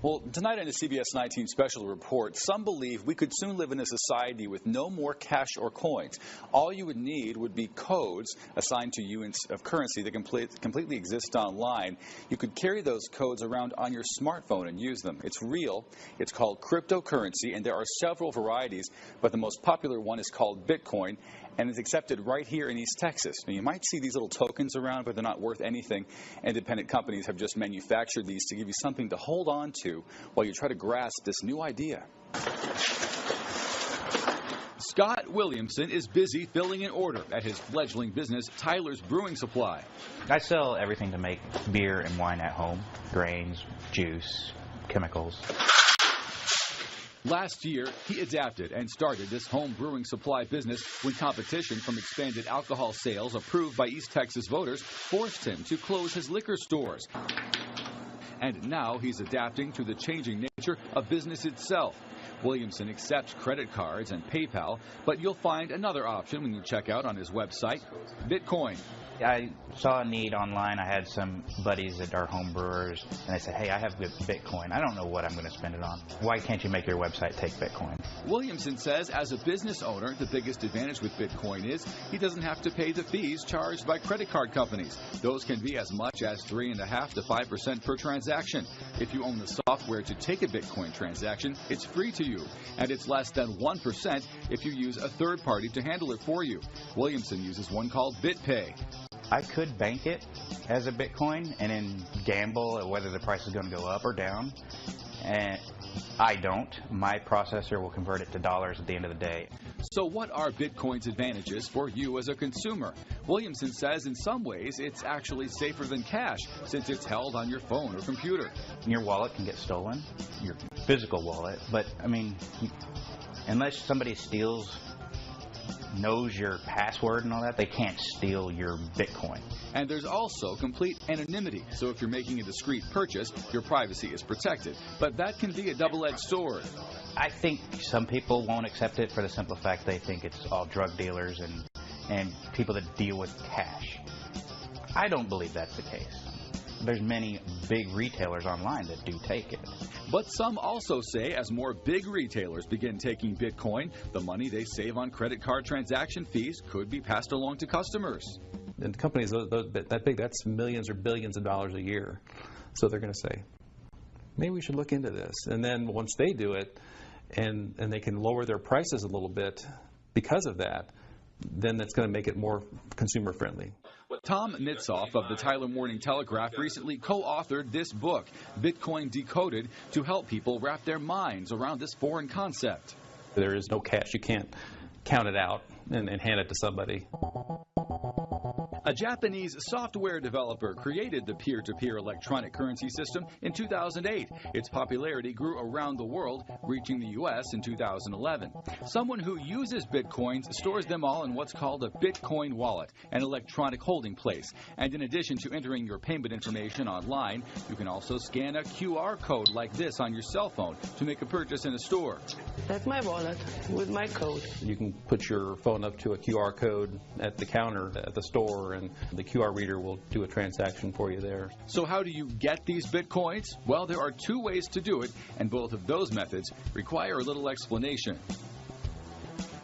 Well, tonight in the CBS 19 special report, some believe we could soon live in a society with no more cash or coins. All you would need would be codes assigned to units of currency that completely exist online. You could carry those codes around on your smartphone and use them. It's real. It's called cryptocurrency, and there are several varieties, but the most popular one is called Bitcoin, and it's accepted right here in East Texas. Now, you might see these little tokens around, but they're not worth anything. Independent companies have just manufactured these to give you something to hold on to while you try to grasp this new idea. Scott Williamson is busy filling an order at his fledgling business, Tyler's Brewing Supply. I sell everything to make beer and wine at home, grains, juice, chemicals. Last year, he adapted and started this home brewing supply business when competition from expanded alcohol sales approved by East Texas voters forced him to close his liquor stores. And now he's adapting to the changing nature of business itself. Williamson accepts credit cards and PayPal, but you'll find another option when you check out on his website, Bitcoin. I saw a need online. I had some buddies that are home brewers, and they said, hey, I have Bitcoin. I don't know what I'm going to spend it on. Why can't you make your website take Bitcoin? Williamson says as a business owner, the biggest advantage with Bitcoin is he doesn't have to pay the fees charged by credit card companies. Those can be as much as 3.5% to 5% per transaction. If you own the software to take a Bitcoin transaction, it's free to you, and it's less than 1% if you use a third party to handle it for you. Williamson uses one called BitPay. I could bank it as a Bitcoin and then gamble at whether the price is going to go up or down. And I don't. My processor will convert it to dollars at the end of the day. So what are Bitcoin's advantages for you as a consumer? Williamson says in some ways it's actually safer than cash since it's held on your phone or computer. Your wallet can get stolen, your physical wallet, but I mean, unless somebody knows your password and all that, they can't steal your Bitcoin. And there's also complete anonymity, so if you're making a discreet purchase, your privacy is protected. But that can be a double-edged sword. I think some people won't accept it for the simple fact they think it's all drug dealers and people that deal with cash. I don't believe that's the case. There's many big retailers online that do take it. But some also say as more big retailers begin taking Bitcoin, the money they save on credit card transaction fees could be passed along to customers. And companies that big, that's millions or billions of dollars a year. So they're going to say, maybe we should look into this. And then once they do it and they can lower their prices a little bit because of that, then that's going to make it more consumer friendly. Tom Mitsoff of the Tyler Morning Telegraph recently co-authored this book, Bitcoin Decoded, to help people wrap their minds around this foreign concept. There is no cash. You can't count it out and hand it to somebody. A Japanese software developer created the peer-to-peer electronic currency system in 2008. Its popularity grew around the world, reaching the U.S. in 2011. Someone who uses Bitcoins stores them all in what's called a Bitcoin wallet, an electronic holding place. And in addition to entering your payment information online, you can also scan a QR code like this on your cell phone to make a purchase in a store. That's my wallet with my code. You can put your phone up to a QR code at the counter at the store, and the QR reader will do a transaction for you there. So how do you get these Bitcoins? Well, there are two ways to do it, and both of those methods require a little explanation.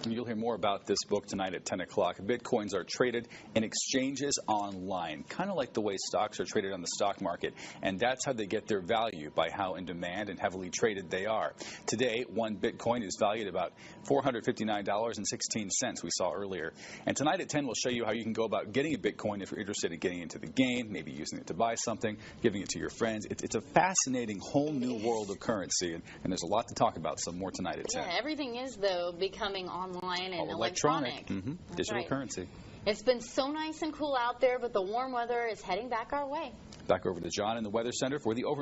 You'll hear more about this book tonight at 10 o'clock. Bitcoins are traded in exchanges online, kind of like the way stocks are traded on the stock market. And that's how they get their value, by how in demand and heavily traded they are. Today, one Bitcoin is valued at about $459.16 we saw earlier. And tonight at 10, we'll show you how you can go about getting a Bitcoin if you're interested in getting into the game, maybe using it to buy something, giving it to your friends. It's a fascinating whole new world of currency, and there's a lot to talk about. Some more tonight at 10. Yeah, everything is, though, becoming online and electronic. Digital right. currency. It's been so nice and cool out there, but the warm weather is heading back our way. Back over to John in the Weather Center for the overnight.